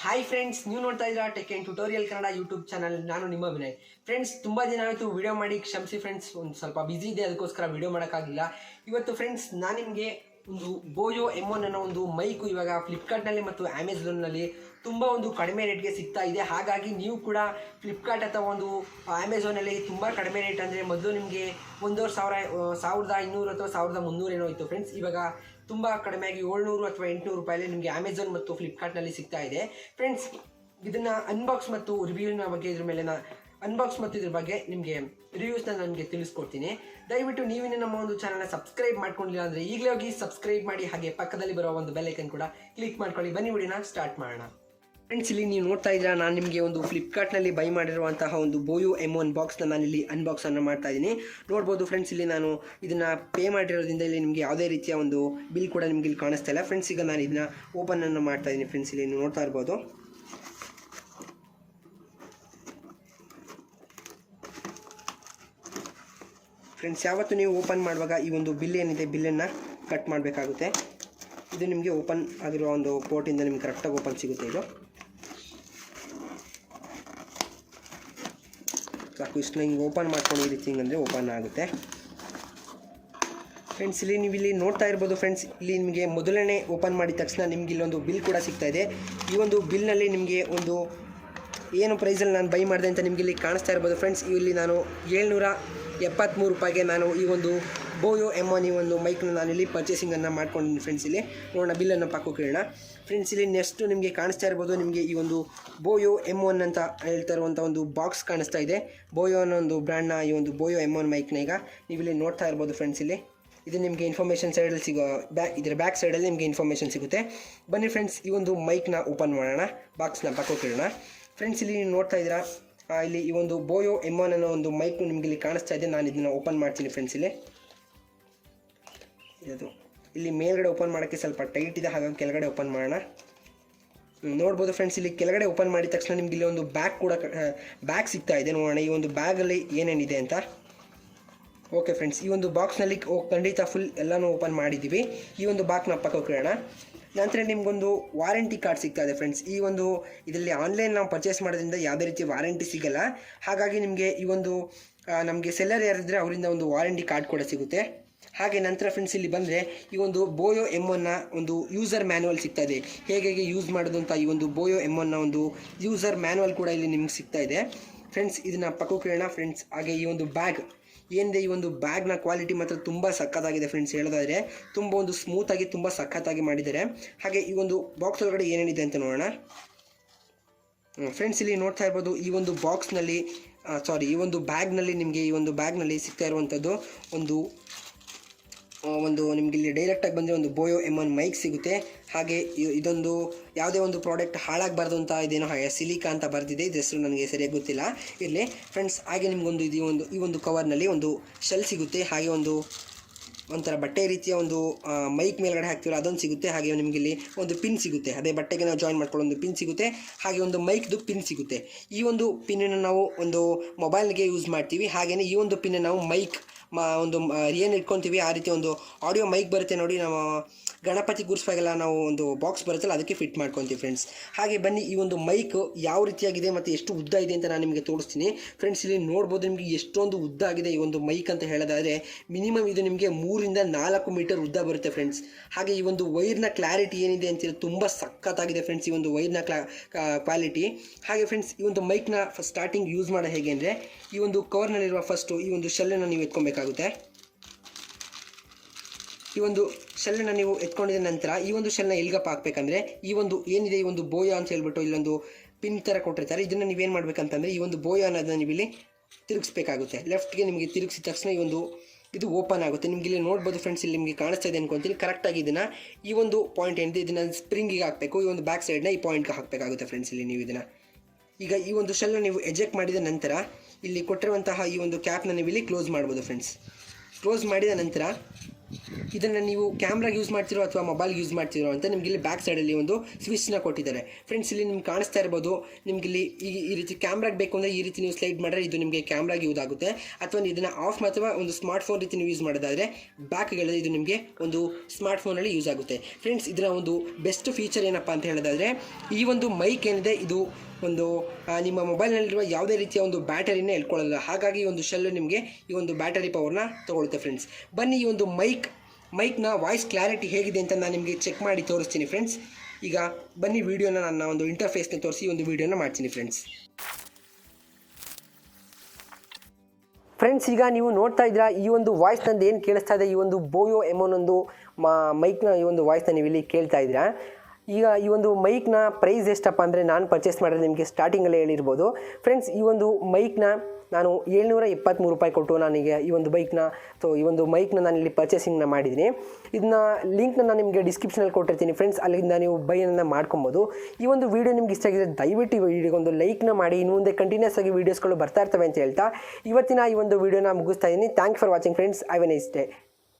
Hi friends, ನೀವು ನೋಡ್ತಾ ಇದ್ದೀರಾ tech and tutorial Kannada YouTube channel. ನಾನು ನಿಮ್ಮ ವಿನಯ್. ಫ್ರೆಂಡ್ಸ್, ತುಂಬ ದಿನ ಆಯಿತು ವಿಡಿಯೋ ಮಾಡಿ, ಕ್ಷಮಿಸಿ ಫ್ರೆಂಡ್ಸ್. ಒಂದು ಸ್ವಲ್ಪ ಬಿಸಿ ಇದೆ, ಅದಕ್ಕೋಸ್ಕರ ವಿಡಿಯೋ ಮಾಡೋಕ್ಕಾಗಿಲ್ಲ. ಇವತ್ತು ಫ್ರೆಂಡ್ಸ್ ನಾನು ನಿಮಗೆ ಒಂದು ಬೋಯೋ M1 ಅನ್ನೋ ಒಂದು ಮೈಕು ಇವಾಗ ಫ್ಲಿಪ್ಕಾರ್ಟ್ನಲ್ಲಿ ಮತ್ತು ಅಮೆಝಾನ್ನಲ್ಲಿ ತುಂಬ ಒಂದು ಕಡಿಮೆ ರೇಟ್ಗೆ ಸಿಗ್ತಾ ಇದೆ. ಹಾಗಾಗಿ ನೀವು ಕೂಡ ಫ್ಲಿಪ್ಕಾರ್ಟ್ ಅಥವಾ ಒಂದು ಅಮೆಝಾನಲ್ಲಿ ತುಂಬ ಕಡಿಮೆ ರೇಟ್ ಅಂದರೆ ಮೊದಲು ನಿಮಗೆ 1,200 ಅಥವಾ 1,300 ಏನೋ ಇತ್ತು ಫ್ರೆಂಡ್ಸ್. ಇವಾಗ ತುಂಬ ಕಡಿಮೆಯಾಗಿ 700 ಅಥವಾ 800 ರೂಪಾಯಲ್ಲಿ ನಿಮಗೆ ಅಮೆಝಾನ್ ಮತ್ತು ಫ್ಲಿಪ್ಕಾರ್ಟ್ನಲ್ಲಿ ಸಿಗ್ತಾ ಇದೆ ಫ್ರೆಂಡ್ಸ್. ಇದನ್ನು ಅನ್ಬಾಕ್ಸ್ ಮತ್ತು ರಿವ್ಯೂನ ಬಗ್ಗೆ ಇದ್ರ ಮೇಲೆ ಅನ್ಬಾಕ್ಸ್ ಮತ್ತು ಇದ್ರ ಬಗ್ಗೆ ನಿಮಗೆ ರಿವ್ಯೂಸ್ನ ನನಗೆ ತಿಳಿಸ್ಕೊಡ್ತೀನಿ. ದಯವಿಟ್ಟು ನೀವಿನ ನಮ್ಮ ಒಂದು ಚಾನಲ್ನ ಸಬ್ಸ್ಕ್ರೈಬ್ ಮಾಡ್ಕೊಂಡಿಲ್ಲ ಅಂದರೆ ಈಗಲೇ ಹೋಗಿ ಸಬ್ಸ್ಕ್ರೈಬ್ ಮಾಡಿ, ಹಾಗೆ ಪಕ್ಕದಲ್ಲಿ ಬರೋ ಒಂದು ಬೆಲ್ ಐಕನ್ ಕೂಡ ಕ್ಲಿಕ್ ಮಾಡ್ಕೊಳ್ಳಿ. ಬನ್ನಿ ವಿಡಿಯೋನ ಸ್ಟಾರ್ಟ್ ಮಾಡೋಣ. ಫ್ರೆಂಡ್ಸ್, ಇಲ್ಲಿ ನೀವು ನೋಡ್ತಾ ಇದ್ದೀರಾ, ನಾನು ನಿಮಗೆ ಒಂದು ಫ್ಲಿಪ್ಕಾರ್ಟ್ನಲ್ಲಿ ಬೈ ಮಾಡಿರುವಂತಹ ಒಂದು ಬೋಯೋ M1 ಬಾಕ್ಸ್ನ ನಾನಿಲ್ಲಿ ಅನ್ಬಾಕ್ಸನ್ನು ಮಾಡ್ತಾ ಇದ್ದೀನಿ. ನೋಡ್ಬೋದು ಫ್ರೆಂಡ್ಸ್, ಇಲ್ಲಿ ನಾನು ಇದನ್ನು ಪೇ ಮಾಡಿರೋದ್ರಿಂದ ಇಲ್ಲಿ ನಿಮಗೆ ಯಾವುದೇ ರೀತಿಯ ಒಂದು ಬಿಲ್ ಕೂಡ ನಿಮಗೆ ಇಲ್ಲಿ ಕಾಣಿಸ್ತಾ ಇಲ್ಲ ಫ್ರೆಂಡ್ಸ್. ಈಗ ನಾನು ಇದನ್ನು ಓಪನನ್ನು ಮಾಡ್ತಾ ಇದ್ದೀನಿ ಫ್ರೆಂಡ್ಸ್. ಇಲ್ಲಿ ನೀವು ನೋಡ್ತಾ ಇರ್ಬೋದು. ಫ್ರೆಂಡ್ಸ್, ಯಾವತ್ತು ನೀವು ಓಪನ್ ಮಾಡುವಾಗ ಈ ಒಂದು ಬಿಲ್ ಏನಿದೆ, ಬಿಲ್ಲನ್ನು ಕಟ್ ಮಾಡಬೇಕಾಗುತ್ತೆ. ಇದು ನಿಮಗೆ ಓಪನ್ ಆಗಿರೋ ಒಂದು ಪೋರ್ಟಿಂದ ನಿಮ್ಗೆ ಕರೆಕ್ಟಾಗಿ ಓಪನ್ ಸಿಗುತ್ತೆ. ಇದು ಸಾಕು, ಇಷ್ಟು ಹಿಂಗೆ ಓಪನ್ ಮಾಡ್ಕೊಂಡು ಈ ರೀತಿ ಹಿಂಗಂದರೆ ಓಪನ್ ಆಗುತ್ತೆ ಫ್ರೆಂಡ್ಸ್. ಇಲ್ಲಿ ನೀವು ಇಲ್ಲಿ ನೋಡ್ತಾ ಇರ್ಬೋದು ಫ್ರೆಂಡ್ಸ್, ಇಲ್ಲಿ ನಿಮಗೆ ಮೊದಲನೇ ಓಪನ್ ಮಾಡಿದ ತಕ್ಷಣ ನಿಮ್ಗೆ ಇಲ್ಲೊಂದು ಬಿಲ್ ಕೂಡ ಸಿಗ್ತಾ ಇದೆ. ಈ ಒಂದು ಬಿಲ್ನಲ್ಲಿ ನಿಮಗೆ ಒಂದು ಏನು ಪ್ರೈಸಲ್ಲಿ ನಾನು ಬೈ ಮಾಡಿದೆ ಅಂತ ನಿಮಗೆ ಇಲ್ಲಿ ಕಾಣಿಸ್ತಾ ಇರ್ಬೋದು ಫ್ರೆಂಡ್ಸ್. ಇಲ್ಲಿ ನಾನು 773 ರೂಪಾಯಿಗೆ ನಾನು ಈ ಒಂದು ಬೋಯೋ M1 ಈ ಒಂದು ಮೈಕ್ನ ನಾನಿಲ್ಲಿ ಪರ್ಚೇಸಿಂಗನ್ನು ಮಾಡ್ಕೊಂಡಿದ್ದೀನಿ ಫ್ರೆಂಡ್ಸ್. ಇಲ್ಲಿ ನೋಡೋಣ, ಬಿಲ್ಲನ್ನು ಪಕ್ಕೋಕಿಡೋಣ ಫ್ರೆಂಡ್ಸ್. ಇಲ್ಲಿ ನೆಕ್ಸ್ಟು ನಿಮಗೆ ಕಾಣಿಸ್ತಾ ಇರ್ಬೋದು, ನಿಮಗೆ ಈ ಒಂದು ಬೋಯೋ M1 ಅಂತ ಹೇಳ್ತಾ ಇರುವಂಥ ಒಂದು ಬಾಕ್ಸ್ ಕಾಣಿಸ್ತಾ ಇದೆ. ಬೋಯೋ ಅನ್ನೋ ಒಂದು ಬ್ರ್ಯಾಂಡ್ನ ಈ ಒಂದು ಬೋಯೋ M1 ಮೈಕ್ನ ಈಗ ನೀವಿಲ್ಲಿ ನೋಡ್ತಾ ಇರ್ಬೋದು ಫ್ರೆಂಡ್ಸ್. ಇಲ್ಲಿ ಇದು ನಿಮಗೆ ಇನ್ಫಾರ್ಮೇಷನ್ ಸೈಡಲ್ಲಿ ಇದರ ಬ್ಯಾಕ್ ಸೈಡಲ್ಲಿ ನಿಮಗೆ ಇನ್ಫಾರ್ಮೇಷನ್ ಸಿಗುತ್ತೆ. ಬನ್ನಿ ಫ್ರೆಂಡ್ಸ್, ಈ ಒಂದು ಮೈಕ್ನ ಓಪನ್ ಮಾಡೋಣ, ಬಾಕ್ಸ್ನ ಪಕ್ಕೋಕಿಡೋಣ ಫ್ರೆಂಡ್ಸ್. ಇಲ್ಲಿ ನೀವು ನೋಡ್ತಾ ಇದ್ದೀರಾ, ಇಲ್ಲಿ ಈ ಒಂದು ಬೋಯೋ M1 ಅನ್ನೋ ಒಂದು ಮೈಕ್ನು ನಿಮಗೆ ಇಲ್ಲಿ ಕಾಣಿಸ್ತಾ ಇದೆ. ನಾನು ಇದನ್ನು ಓಪನ್ ಮಾಡ್ತೀನಿ ಫ್ರೆಂಡ್ಸ್. ಇದು ಇಲ್ಲಿ ಮೇಲ್ಗಡೆ ಓಪನ್ ಮಾಡೋಕ್ಕೆ ಸ್ವಲ್ಪ ಟೈಟ್ ಇದೆ, ಹಾಗಾಗಿ ಕೆಳಗಡೆ ಓಪನ್ ಮಾಡೋಣ. ನೋಡ್ಬೋದು ಫ್ರೆಂಡ್ಸ್, ಇಲ್ಲಿ ಕೆಳಗಡೆ ಓಪನ್ ಮಾಡಿದ ತಕ್ಷಣ ನಿಮ್ಗೆ ಇಲ್ಲಿ ಒಂದು ಬ್ಯಾಗ್ ಕೂಡ ಸಿಗ್ತಾ ಇದೆ. ನೋಡೋಣ ಈ ಒಂದು ಬ್ಯಾಗಲ್ಲಿ ಏನೇನಿದೆ ಅಂತ. ಓಕೆ ಫ್ರೆಂಡ್ಸ್, ಈ ಒಂದು ಬಾಕ್ಸ್ನಲ್ಲಿ ಖಂಡಿತ ಫುಲ್ ಎಲ್ಲನೂ ಓಪನ್ ಮಾಡಿದ್ದೀವಿ. ಈ ಒಂದು ಬಾಕ್ಸ್ನ ಪಕ್ಕೋಕಿಡೋಣ. ನಂತರ ನಿಮಗೊಂದು ವಾರಂಟಿ ಕಾರ್ಡ್ ಸಿಗ್ತಾ ಇದೆ ಫ್ರೆಂಡ್ಸ್. ಈ ಒಂದು ಇದರಲ್ಲಿ ಆನ್ಲೈನ್ ನಾವು ಪರ್ಚೇಸ್ ಮಾಡೋದ್ರಿಂದ ಯಾವುದೇ ರೀತಿ ವಾರಂಟಿ ಸಿಗಲ್ಲ. ಹಾಗಾಗಿ ನಿಮಗೆ ಈ ಒಂದು ನಮಗೆ ಸೆಲ್ಲರ್ ಯಾರಿದ್ರೆ ಅವರಿಂದ ಒಂದು ವಾರಂಟಿ ಕಾರ್ಡ್ ಕೂಡ ಸಿಗುತ್ತೆ. ಹಾಗೆ ನಂತರ ಫ್ರೆಂಡ್ಸ್, ಇಲ್ಲಿ ಬಂದರೆ ಈ ಒಂದು ಬೋಯೋ M1ನ ಒಂದು ಯೂಸರ್ ಮ್ಯಾನ್ಯುವಲ್ ಸಿಗ್ತಾ ಇದೆ. ಹೇಗೆ ಯೂಸ್ ಮಾಡೋದು ಅಂತ ಈ ಒಂದು ಬೋಯೋ M1ನ ಒಂದು ಯೂಸರ್ ಮ್ಯಾನ್ಯುವಲ್ ಕೂಡ ಇಲ್ಲಿ ನಿಮ್ಗೆ ಸಿಗ್ತಾ ಇದೆ ಫ್ರೆಂಡ್ಸ್. ಇದನ್ನು ಪಕ್ಕೋಕಿಡೋಣ ಫ್ರೆಂಡ್ಸ್. ಹಾಗೆ ಈ ಒಂದು ಬ್ಯಾಗ್ ಏನಿದೆ, ಈ ಒಂದು ಬ್ಯಾಗ್ನ ಕ್ವಾಲಿಟಿ ಮಾತ್ರ ತುಂಬ ಸಖತ್ತಾಗಿದೆ ಫ್ರೆಂಡ್ಸ್. ಹೇಳೋದಾದರೆ ತುಂಬ ಒಂದು ಸ್ಮೂತಾಗಿ ತುಂಬ ಸಖತ್ತಾಗಿ ಮಾಡಿದ್ದಾರೆ. ಹಾಗೆ ಈ ಒಂದು ಬಾಕ್ಸ್ ಒಳಗಡೆ ಏನೇನಿದೆ ಅಂತ ನೋಡೋಣ ಫ್ರೆಂಡ್ಸ್. ಇಲ್ಲಿ ನೋಡ್ತಾ ಇರ್ಬೋದು, ಈ ಒಂದು ಬಾಕ್ಸ್ನಲ್ಲಿ ಈ ಒಂದು ಬ್ಯಾಗ್ನಲ್ಲಿ ನಿಮಗೆ ಈ ಒಂದು ಬ್ಯಾಗ್ನಲ್ಲಿ ಸಿಗ್ತಾ ಇರುವಂಥದ್ದು ಒಂದು ನಿಮಗೆ ಇಲ್ಲಿ ಡೈರೆಕ್ಟಾಗಿ ಬಂದರೆ ಒಂದು ಬೋಯೋ M1 ಮೈಕ್ ಸಿಗುತ್ತೆ. ಹಾಗೆ ಇದೊಂದು ಯಾವುದೇ ಒಂದು ಪ್ರಾಡಕ್ಟ್ ಹಾಳಾಗಬಾರ್ದು ಅಂತ ಇದೇನೋ ಸಿಲಿಕಾ ಅಂತ ಬರೆದಿದೆ, ಇದು ಹೆಸರು ನನಗೆ ಸರಿಯಾಗಿ ಗೊತ್ತಿಲ್ಲ. ಇರಲಿ ಫ್ರೆಂಡ್ಸ್. ಹಾಗೆ ನಿಮಗೊಂದು ಈ ಒಂದು ಕವರ್ನಲ್ಲಿ ಒಂದು ಶೆಲ್ ಸಿಗುತ್ತೆ. ಹಾಗೆ ಒಂಥರ ಬಟ್ಟೆ ರೀತಿಯ ಒಂದು ಮೈಕ್ ಮೇಲ್ಗಡೆ ಹಾಕ್ತೀವಲ್ಲ ಅದೊಂದು ಸಿಗುತ್ತೆ. ಹಾಗೆ ನಿಮಗೆ ಇಲ್ಲಿ ಒಂದು ಪಿನ್ ಸಿಗುತ್ತೆ, ಅದೇ ಬಟ್ಟೆಗೆ ನಾವು ಜಾಯಿನ್ ಮಾಡ್ಕೊಳ್ಳೋ ಒಂದು ಪಿನ್ ಸಿಗುತ್ತೆ. ಹಾಗೆ ಒಂದು ಮೈಕ್ದು ಪಿನ್ ಸಿಗುತ್ತೆ. ಈ ಒಂದು ಪಿನ್ನನ್ನು ನಾವು ಒಂದು ಮೊಬೈಲ್ಗೆ ಯೂಸ್ ಮಾಡ್ತೀವಿ. ಹಾಗೆಯೇ ಈ ಒಂದು ಪಿನ್ನ ನಾವು ಮೈಕ್ ಒಂದು ಏನು ಇಟ್ಕೊತೀವಿ ಆ ರೀತಿ ಒಂದು ಆಡಿಯೋ ಮೈಕ್ ಬರುತ್ತೆ ನೋಡಿ, ನಾವು ಗಣಪತಿ ಕೂರಿಸುವಾಗೆಲ್ಲ ನಾವು ಒಂದು ಬಾಕ್ಸ್ ಬರುತ್ತಲ್ಲ ಅದಕ್ಕೆ ಫಿಟ್ ಮಾಡ್ಕೊತೀವಿ ಫ್ರೆಂಡ್ಸ್. ಹಾಗೆ ಬನ್ನಿ, ಈ ಒಂದು ಮೈಕ್ ಯಾವ ರೀತಿಯಾಗಿದೆ ಮತ್ತು ಎಷ್ಟು ಉದ್ದ ಇದೆ ಅಂತ ನಾನು ನಿಮಗೆ ತೋರಿಸ್ತೀನಿ ಫ್ರೆಂಡ್ಸ್. ಇಲ್ಲಿ ನೋಡ್ಬೋದು, ನಿಮಗೆ ಎಷ್ಟೊಂದು ಉದ್ದ ಆಗಿದೆ ಈ ಒಂದು ಮೈಕ್ ಅಂತ ಹೇಳೋದಾದರೆ ಮಿನಿಮಮ್ ಇದು ನಿಮಗೆ 3 ರಿಂದ 4 ಮೀಟರ್ ಉದ್ದ ಬರುತ್ತೆ ಫ್ರೆಂಡ್ಸ್. ಹಾಗೆ ಈ ಒಂದು ವೈರ್ನ ಕ್ಲಾರಿಟಿ ಏನಿದೆ ಅಂತೀರ ತುಂಬ ಸಖತ್ತಾಗಿದೆ ಫ್ರೆಂಡ್ಸ್, ಈ ಒಂದು ವೈರ್ನ ಕ್ವಾಲಿಟಿ. ಹಾಗೆ ಫ್ರೆಂಡ್ಸ್, ಈ ಒಂದು ಮೈಕ್ನ ಸ್ಟಾರ್ಟಿಂಗ್ ಯೂಸ್ ಮಾಡೋ ಹೇಗೆ ಅಂದರೆ, ಈ ಒಂದು ಕವರ್ನಲ್ಲಿರುವ ಫಸ್ಟು ಈ ಒಂದು ಶೆಲ್ಲನ್ನು ನೀವು ಎತ್ಕೊಬೇಕಾಗುತ್ತೆ. ಈ ಒಂದು ಶೆಲ್ಲನ್ನು ನೀವು ಎತ್ಕೊಂಡಿದ ನಂತರ ಈ ಒಂದು ಶೆಲ್ನ ಎಲ್ಗಪ್ಪ ಹಾಕಬೇಕಂದ್ರೆ ಈ ಒಂದು ಏನಿದೆ, ಈ ಒಂದು ಬೋಯೋ ಅಂತ ಹೇಳ್ಬಿಟ್ಟು ಇಲ್ಲೊಂದು ಪಿನ್ ಥರ ಕೊಟ್ಟಿರ್ತಾರೆ. ಇದನ್ನು ನೀವೇನು ಮಾಡಬೇಕಂತಂದರೆ ಈ ಒಂದು ಬೋಯೋ ಅನ್ನೋದನ್ನ ನೀವು ಇಲ್ಲಿ ತಿರುಗಿಸ್ಬೇಕಾಗುತ್ತೆ. ಲೆಫ್ಟ್ಗೆ ನಿಮಗೆ ತಿರುಗಿಸಿದ ತಕ್ಷಣ ಇದು ಓಪನ್ ಆಗುತ್ತೆ. ನಿಮಗೆ ಇಲ್ಲಿ ನೋಡ್ಬೋದು ಫ್ರೆಂಡ್ಸ್, ಇಲ್ಲಿ ನಿಮಗೆ ಕಾಣಿಸ್ತಾ ಇದೆ ಅನ್ಕೊತೀನಿ. ಕರೆಕ್ಟಾಗಿ ಇದನ್ನು ಈ ಒಂದು ಪಾಯಿಂಟ್ ಏನಿದೆ ಇದನ್ನು ಸ್ಪ್ರಿಂಗಿಗೆ ಹಾಕಬೇಕು. ಈ ಒಂದು ಬ್ಯಾಕ್ ಸೈಡ್ನ ಈ ಪಾಯಿಂಟ್ಗೆ ಹಾಕಬೇಕಾಗುತ್ತೆ ಫ್ರೆಂಡ್ಸ್. ಇಲ್ಲಿ ನೀವು ಇದನ್ನು ಈಗ ಈ ಒಂದು ಶೆಲ್ನ ನೀವು ಎಜೆಕ್ಟ್ ಮಾಡಿದ ನಂತರ ಇಲ್ಲಿ ಕೊಟ್ಟಿರುವಂತಹ ಈ ಒಂದು ಕ್ಯಾಪ್ನ ನೀವು ಇಲ್ಲಿ ಕ್ಲೋಸ್ ಮಾಡ್ಬೋದು ಫ್ರೆಂಡ್ಸ್. ಕ್ಲೋಸ್ ಮಾಡಿದ ನಂತರ ಇದನ್ನು ನೀವು ಕ್ಯಾಮ್ರಾಗೆ ಯೂಸ್ ಮಾಡ್ತಿರೋ ಅಥವಾ ಮೊಬೈಲ್ಗೆ ಯೂಸ್ ಮಾಡ್ತಿರೋ ಅಂತ ನಿಮ್ಗೆ ಇಲ್ಲಿ ಬ್ಯಾಕ್ ಸೈಡಲ್ಲಿ ಒಂದು ಸ್ವಿಚ್ನ ಕೊಟ್ಟಿದ್ದಾರೆ ಫ್ರೆಂಡ್ಸ್. ಇಲ್ಲಿ ನಿಮ್ಗೆ ಕಾಣಿಸ್ತಾ ಇರ್ಬೋದು, ನಿಮ್ಗೆ ಇಲ್ಲಿ ಈ ರೀತಿ ಕ್ಯಾಮ್ರಾಗೆ ಬೇಕು ಅಂದರೆ ಈ ರೀತಿ ನೀವು ಸ್ಲೈಡ್ ಮಾಡಿದ್ರೆ ಇದು ನಿಮಗೆ ಕ್ಯಾಮ್ರಾಗೆ ಯೂಸ್ ಆಗುತ್ತೆ. ಅಥವಾ ಇದನ್ನು ಆಫ್ ಅಥವಾ ಒಂದು ಸ್ಮಾರ್ಟ್ ಫೋನ್ ರೀತಿ ನೀವು ಯೂಸ್ ಮಾಡೋದಾದರೆ ಬ್ಯಾಕ್ಗಳಲ್ಲಿ ಇದು ನಿಮಗೆ ಒಂದು ಸ್ಮಾರ್ಟ್ ಫೋನಲ್ಲಿ ಯೂಸ್ ಆಗುತ್ತೆ ಫ್ರೆಂಡ್ಸ್. ಇದರ ಒಂದು ಬೆಸ್ಟ್ ಫೀಚರ್ ಏನಪ್ಪ ಅಂತ ಹೇಳೋದಾದರೆ ಈ ಒಂದು ಮೈಕ್ ಏನಿದೆ ಇದು ಒಂದು ನಿಮ್ಮ ಮೊಬೈಲ್ನಲ್ಲಿರುವ ಯಾವುದೇ ರೀತಿಯ ಒಂದು ಬ್ಯಾಟರಿನೇ ಎಳ್ಕೊಳ್ಳಲ್ಲ. ಹಾಗಾಗಿ ಒಂದು ಶೆಲ್ಲು ನಿಮಗೆ ಈ ಒಂದು ಬ್ಯಾಟರಿ ಪವರ್ನ ತೊಗೊಳುತ್ತೆ ಫ್ರೆಂಡ್ಸ್. ಬನ್ನಿ ಈ ಒಂದು ಮೈಕ್ನ ವಾಯ್ಸ್ ಕ್ಲಾರಿಟಿ ಹೇಗಿದೆ ಅಂತ ನಾನು ನಿಮಗೆ ಚೆಕ್ ಮಾಡಿ ತೋರಿಸ್ತೀನಿ ಫ್ರೆಂಡ್ಸ್. ಈಗ ಬನ್ನಿ ವಿಡಿಯೋನ ನನ್ನ ಒಂದು ಇಂಟರ್ಫೇಸ್ನ ತೋರಿಸಿ ಒಂದು ವಿಡಿಯೋನ ಮಾಡ್ತೀನಿ ಫ್ರೆಂಡ್ಸ್. ಈಗ ನೀವು ನೋಡ್ತಾ ಇದ್ದೀರಾ ಈ ಒಂದು ವಾಯ್ಸ್ ನಂದು ಏನು ಕೇಳಿಸ್ತಾ ಇದೆ, ಈ ಒಂದು ಬೋಯೋ M1 ಒಂದು ಮೈಕ್ನ ಈ ಒಂದು ವಾಯ್ಸ್ನ ನೀವು ಇಲ್ಲಿ ಕೇಳ್ತಾ ಇದ್ದೀರಾ. ಈಗ ಈ ಒಂದು ಮೈಕ್ನ ಪ್ರೈಸ್ ಎಷ್ಟಪ್ಪ ಅಂದರೆ ನಾನು ಪರ್ಚೇಸ್ ಮಾಡಿದ್ರೆ ನಿಮಗೆ ಸ್ಟಾರ್ಟಿಂಗಲ್ಲೇ ಹೇಳಿರ್ಬೋದು ಫ್ರೆಂಡ್ಸ್. ಈ ಒಂದು ಮೈಕ್ನ ನಾನು 723 ರೂಪಾಯಿ ಕೊಟ್ಟು ನನಗೆ ಈ ಒಂದು ಮೈಕ್ನ ನಾನು ಇಲ್ಲಿ ಪರ್ಚೇಸಿಂಗ್ನ ಮಾಡಿದ್ದೀನಿ. ಇದನ್ನ ಲಿಂಕ್ನ ನಾನು ನಿಮಗೆ ಡಿಸ್ಕ್ರಿಪ್ಷನಲ್ಲಿ ಕೊಟ್ಟಿರ್ತೀನಿ ಫ್ರೆಂಡ್ಸ್, ಅಲ್ಲಿಂದ ನೀವು ಬೈನ ಮಾಡ್ಕೊಬೋದು. ಈ ಒಂದು ವಿಡಿಯೋ ನಿಮ್ಗೆ ಇಷ್ಟ ಆಗಿದ್ರೆ ದಯವಿಟ್ಟು ಈ ವಿಡಿಯೋಗೆ ಒಂದು ಲೈಕ್ನ ಮಾಡಿ. ಇನ್ನು ಮುಂದೆ ಕಂಟಿನ್ಯೂಸ್ ಆಗಿ ವೀಡಿಯೋಸ್ಗಳು ಬರ್ತಾ ಇರ್ತವೆ ಅಂತ ಹೇಳ್ತಾ ಇವತ್ತಿನ ಈ ಒಂದು ವಿಡಿಯೋನ ಮುಗಿಸ್ತಾ ಇದ್ದೀನಿ. Thanks for watching friends. Have A nice day.